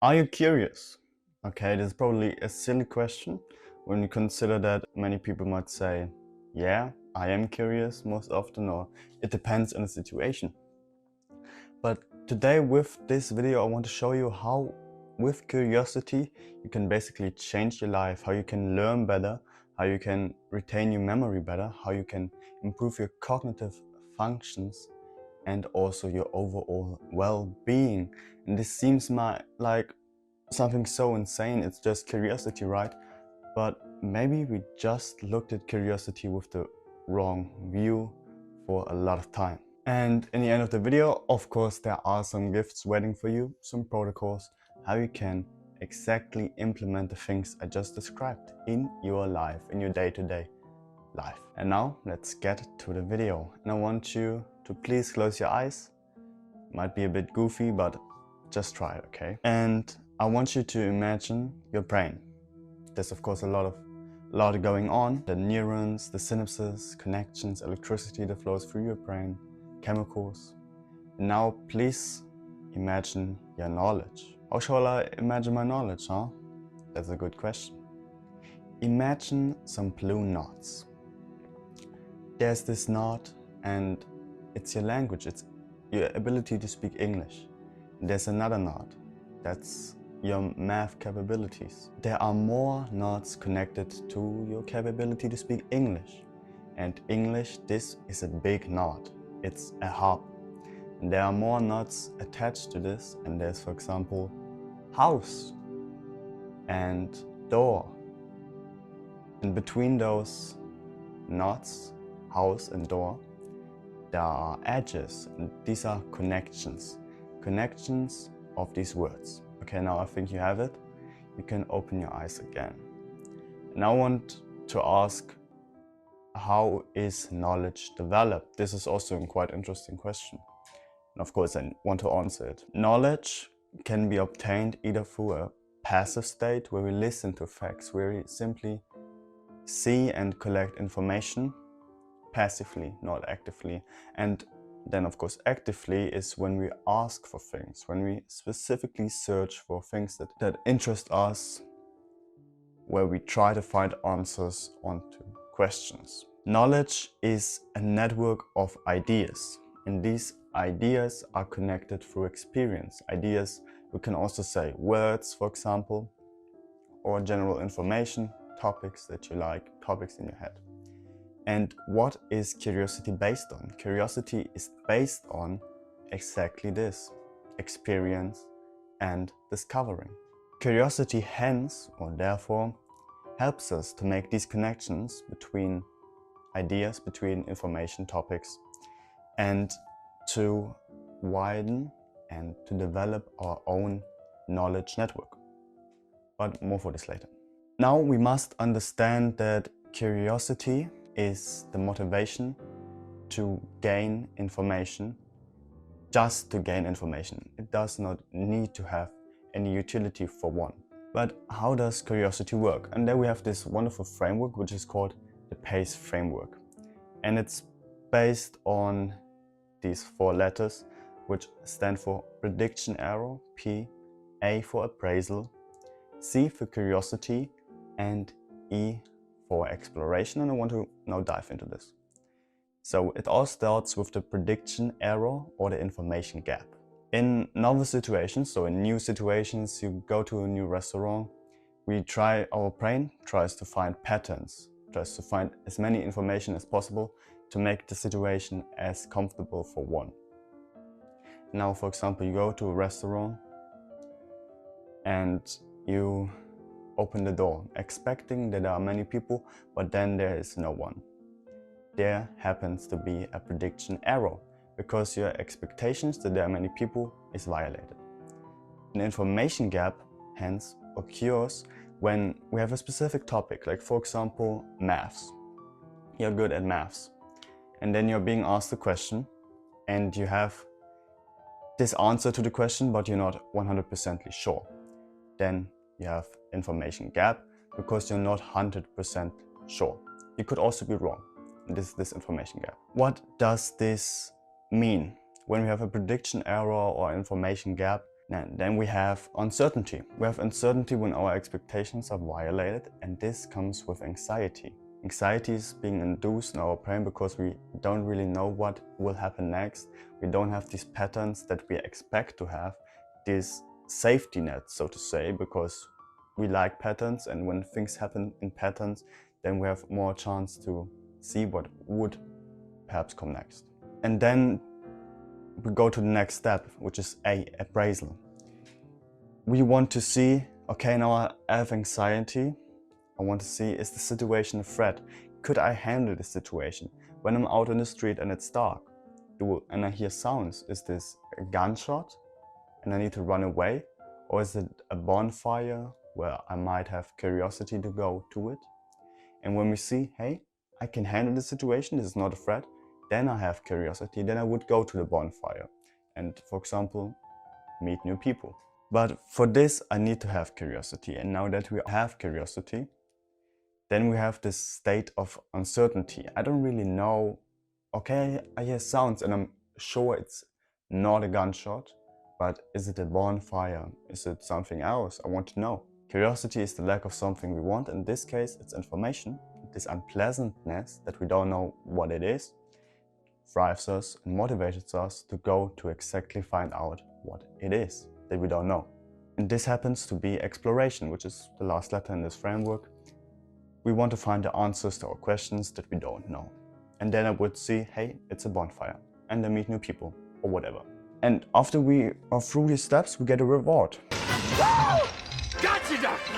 Are you curious? Okay, this is probably a silly question when you consider that many people might say, yeah, I am curious most often, or it depends on the situation. But today with this video, I want to show you how with curiosity, you can basically change your life, how you can learn better, how you can retain your memory better, how you can improve your cognitive functions and also your overall well-being. And this seems like something so insane. It's just curiosity, right? But maybe we just looked at curiosity with the wrong view for a lot of time. And in the end of the video, of course, there are some gifts waiting for you, some protocols, how you can exactly implement the things I just described in your life, in your day-to-day life. And now let's get to the video. And I want you to please close your eyes. Might be a bit goofy, but just try it, okay? And I want you to imagine your brain. There's of course a lot going on. The neurons, the synapses, connections, electricity that flows through your brain, chemicals. And now please imagine your knowledge. How shall I imagine my knowledge, huh? That's a good question. Imagine some blue knots. There's this knot and it's your language, it's your ability to speak English. There's another knot, that's your math capabilities. There are more knots connected to your capability to speak English. And English, this is a big knot, it's a hub. And there are more knots attached to this, and there's, for example, house and door. And between those knots, house and door, there are edges, and these are connections of these words. Okay, now I think you have it. You can open your eyes again. And I want to ask, how is knowledge developed? This is also a quite interesting question. And of course, I want to answer it. Knowledge can be obtained either through a passive state, where we listen to facts, where we simply see and collect information passively, not actively. And then of course actively is when we ask for things, when we specifically search for things that interest us, where we try to find answers onto questions. Knowledge is a network of ideas, and these ideas are connected through experience. Ideas, we can also say words, for example, or general information, topics that you like, topics in your head. And what is curiosity based on? Curiosity is based on exactly this: experience and discovering. Curiosity hence, or therefore, helps us to make these connections between ideas, between information topics, and to widen and to develop our own knowledge network. But more for this later. Now we must understand that curiosity is the motivation to gain information, just to gain information. It does not need to have any utility for one. But how does curiosity work? And there we have this wonderful framework which is called the PACE framework. And it's based on these 4 letters which stand for prediction error, P, A for appraisal, C for curiosity, and E for exploration. And I want to now dive into this. So it all starts with the prediction error, or the information gap. In novel situations, so in new situations, you go to a new restaurant, our brain tries to find patterns, tries to find as many information as possible to make the situation as comfortable for one. Now, for example, you go to a restaurant and you open the door, expecting that there are many people, but then there is no one. There happens to be a prediction error, because your expectations that there are many people is violated. An information gap hence occurs when we have a specific topic, like for example maths. You're good at maths, and then you're being asked a question and you have this answer to the question, but you're not 100% sure. Then you have information gap, because you're not 100% sure. You could also be wrong. This information gap. What does this mean? When we have a prediction error or information gap, And then we have uncertainty. We have uncertainty when our expectations are violated, and this comes with anxiety. Anxiety is being induced in our brain because we don't really know what will happen next. We don't have these patterns that we expect to have, these safety nets, so to say, because we like patterns, and when things happen in patterns, then we have more chance to see what would perhaps come next. And then we go to the next step, which is appraisal. We want to see, okay, now I have anxiety. I want to see, is the situation a threat? Could I handle the situation? When I'm out on the street and it's dark, and I hear sounds, is this a gunshot and I need to run away? Or is it a bonfire where I might have curiosity to go to it? And when we see, hey, I can handle the situation, this is not a threat, then I have curiosity, then I would go to the bonfire and, for example, meet new people. But for this, I need to have curiosity. And now that we have curiosity, then we have this state of uncertainty. I don't really know, okay, I hear sounds and I'm sure it's not a gunshot, but is it a bonfire? Is it something else? I want to know. Curiosity is the lack of something we want. In this case, it's information. This unpleasantness that we don't know what it is drives us and motivates us to go to exactly find out what it is that we don't know. And this happens to be exploration, which is the last letter in this framework. We want to find the answers to our questions that we don't know. And then I would see, hey, it's a bonfire, and I meet new people, or whatever. And after we are through these steps, we get a reward. Gotcha, doctor!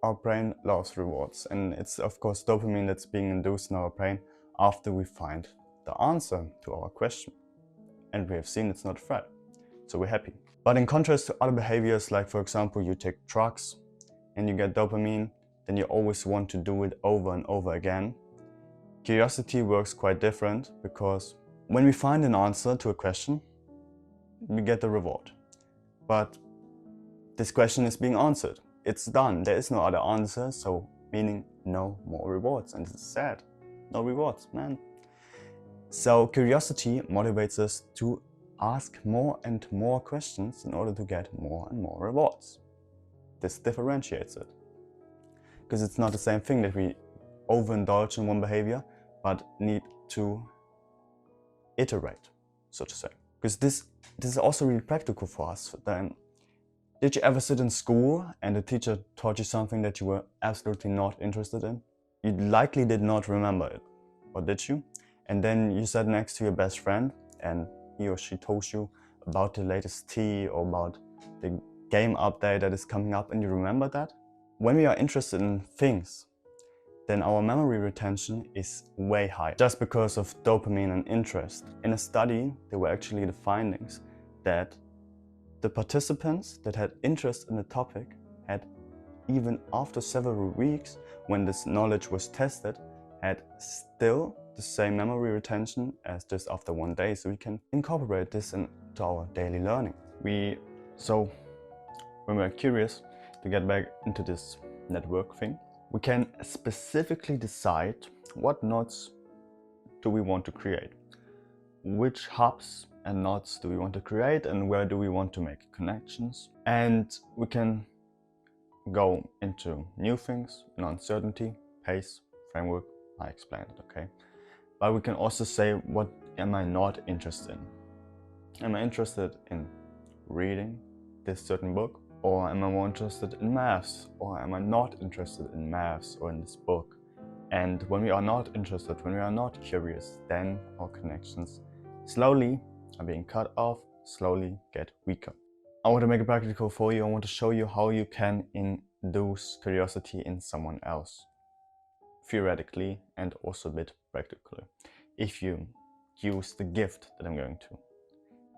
Our brain loves rewards, and it's of course dopamine that's being induced in our brain after we find the answer to our question. And we have seen it's not a threat, so we're happy. But in contrast to other behaviors, like for example, you take drugs and you get dopamine, then you always want to do it over and over again. Curiosity works quite different, because when we find an answer to a question, we get the reward. But this question is being answered. It's done. There is no other answer, so meaning no more rewards. And it's sad. No rewards, man. So curiosity motivates us to ask more and more questions in order to get more and more rewards. This differentiates it. Because it's not the same thing that we overindulge in one behavior, but need to iterate, so to say. Because this is also really practical for us. Then, did you ever sit in school and the teacher taught you something that you were absolutely not interested in? You likely did not remember it, or did you? And then you sat next to your best friend and he or she told you about the latest tea or about the game update that is coming up, and you remember that? When we are interested in things, then our memory retention is way high, just because of dopamine and interest. In a study, there were actually the findings that the participants that had interest in the topic had, even after several weeks, when this knowledge was tested, had still the same memory retention as just after one day. So we can incorporate this into our daily learning. So when we're curious, to get back into this network thing, we can specifically decide what nodes do we want to create, which hubs and nodes do we want to create, and where do we want to make connections. And we can go into new things in uncertainty, pace, framework. I explained it, okay? But we can also say, what am I not interested in? Am I interested in reading this certain book? Or am I more interested in maths? Or am I not interested in maths or in this book? And when we are not interested, when we are not curious, then our connections slowly are being cut off, slowly get weaker. I want to make it practical for you. I want to show you how you can induce curiosity in someone else, theoretically and also a bit practically, if you use the gift that I'm going to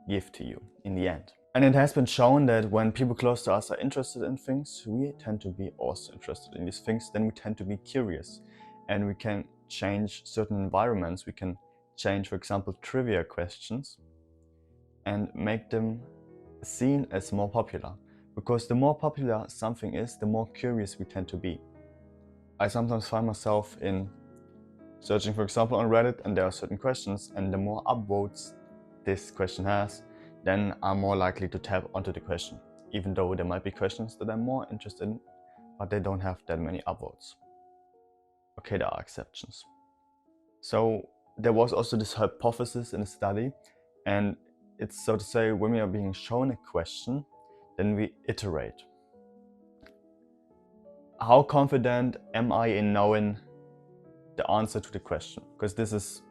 give to you in the end. And it has been shown that when people close to us are interested in things, we tend to be also interested in these things. Then we tend to be curious, and we can change certain environments. We can change, for example, trivia questions and make them seen as more popular. Because the more popular something is, the more curious we tend to be. I sometimes find myself in searching, for example, on Reddit, and there are certain questions, and the more upvotes this question has, then I'm more likely to tap onto the question, even though there might be questions that I'm more interested in, but they don't have that many upvotes. Okay, there are exceptions. So there was also this hypothesis in the study, and it's, so to say, when we are being shown a question, then we iterate. How confident am I in knowing the answer to the question? Because this is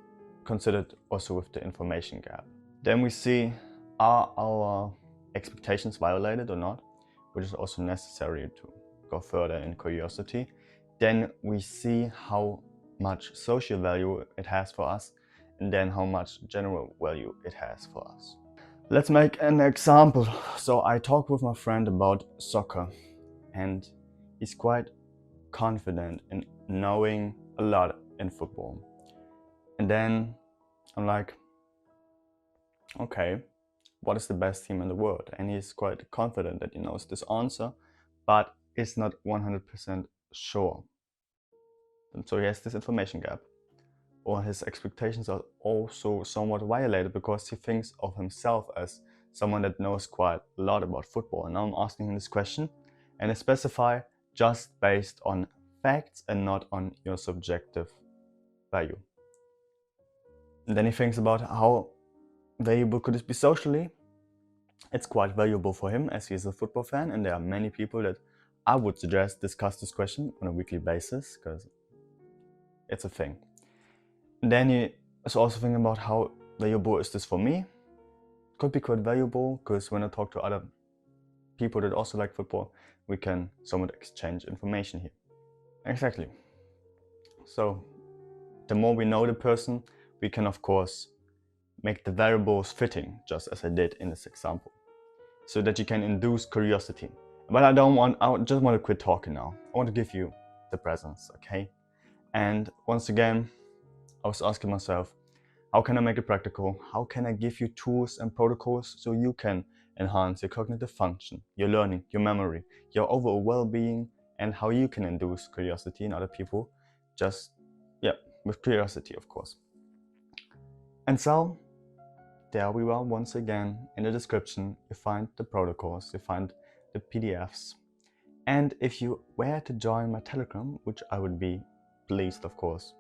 considered also with the information gap. Then we see, are our expectations violated or not, which is also necessary to go further in curiosity. Then we see how much social value it has for us, and then how much general value it has for us. Let's make an example. So I talked with my friend about soccer, and he's quite confident in knowing a lot in football. And then I'm like, okay, what is the best team in the world? And he's quite confident that he knows this answer, but is not 100% sure. And so he has this information gap. Or his expectations are also somewhat violated because he thinks of himself as someone that knows quite a lot about football. And now I'm asking him this question, and I specify just based on facts and not on your subjective value. And then he thinks about how valuable could it be socially. It's quite valuable for him as he's a football fan, and there are many people that I would suggest discuss this question on a weekly basis because it's a thing. And then he is also thinking about how valuable is this for me. Could be quite valuable because when I talk to other people that also like football, we can somewhat exchange information here. Exactly. So the more we know the person, we can of course make the variables fitting, just as I did in this example, so that you can induce curiosity. But I just want to quit talking now. I want to give you the presents, okay? And once again, I was asking myself, how can I make it practical? How can I give you tools and protocols so you can enhance your cognitive function, your learning, your memory, your overall well-being, and how you can induce curiosity in other people, just, with curiosity, of course. And so, there we are once again. In the description, you find the protocols, you find the PDFs. And if you were to join my Telegram, which I would be pleased, of course,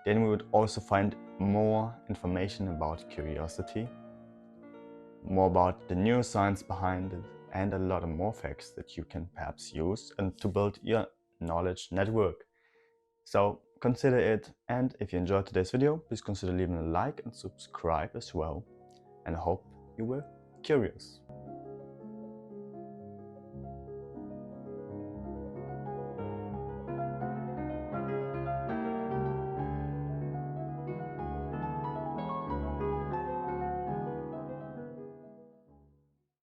then we would also find more information about curiosity, more about the neuroscience behind it, and a lot of more facts that you can perhaps use and to build your knowledge network. So consider it, and if you enjoyed today's video, please consider leaving a like and subscribe as well, and I hope you were curious.